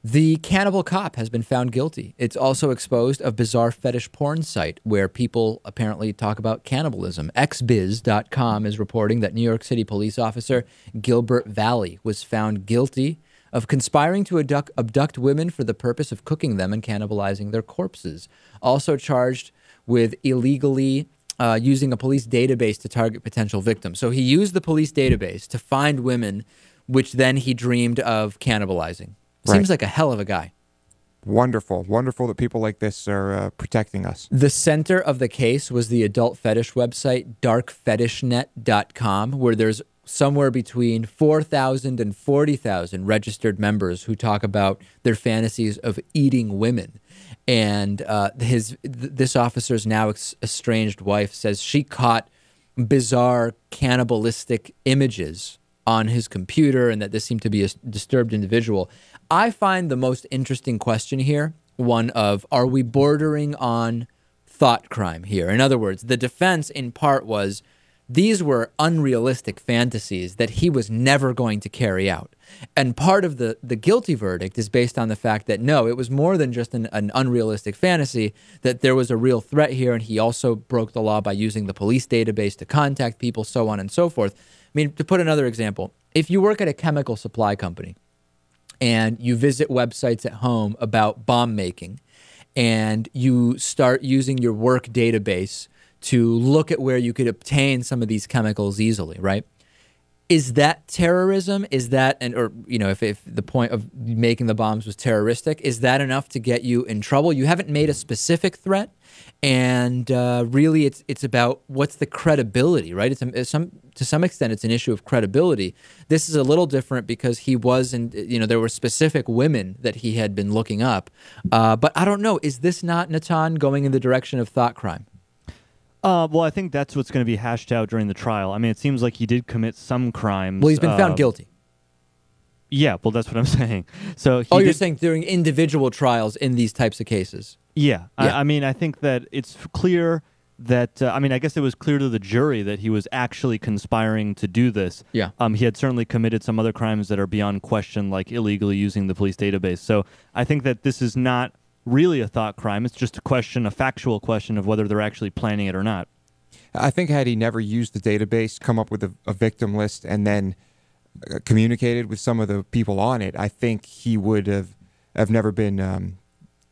The Cannibal cop has been found guilty. It's also exposed a bizarre fetish porn site where people apparently talk about cannibalism. XBiz.com is reporting that New York City police officer Gilbert Valle was found guilty of conspiring to abduct women for the purpose of cooking them and cannibalizing their corpses. Also charged with illegally using a police database to target potential victims. So he used the police database to find women, which then he dreamed of cannibalizing. Seems like a hell of a guy. Wonderful. Wonderful that people like this are protecting us. The center of the case was the adult fetish website, darkfetishnet.com, where there's somewhere between 4,000 and 40,000 registered members who talk about their fantasies of eating women. And this officer's now estranged wife says she caught bizarre cannibalistic images on his computer and that this seemed to be a disturbed individual. I find the most interesting question here one of, are we bordering on thought crime here? In other words, the defense in part was these were unrealistic fantasies that he was never going to carry out. And part of the guilty verdict is based on the fact that, no, it was more than just an unrealistic fantasy, that there was a real threat here, and he also broke the law by using the police database to contact people, so on and so forth. I mean, to put another example, if you work at a chemical supply company and you visit websites at home about bomb making and you start using your work database to look at where you could obtain some of these chemicals easily, right? Is that terrorism? Is that, if the point of making the bombs was terroristic, is that enough to get you in trouble? You haven't made a specific threat, and really it's about what's the credibility, right? To some extent, it's an issue of credibility. This is a little different because he wasn't, there were specific women that he had been looking up. But I don't know, is this not, Natan, going in the direction of thought crime? Well, I think that's what's going to be hashed out during the trial. I mean, it seems like he did commit some crimes. Well, he's been found guilty. Yeah, well, that's what I'm saying. So you're saying during individual trials in these types of cases? Yeah. I mean, I think that it's clear that, I guess it was clear to the jury that he was actually conspiring to do this. Yeah. He had certainly committed some other crimes that are beyond question, like illegally using the police database. So I think that this is not really a thought crime. It's just a factual question of whether they're actually planning it or not. I think had he never used the database, come up with a victim list, and then communicated with some of the people on it, I think he would have never been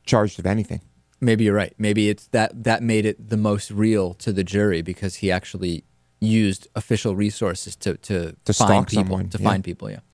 charged of anything. Maybe you're right. Maybe it's that made it the most real to the jury because he actually used official resources to find people. Someone. Find people, yeah.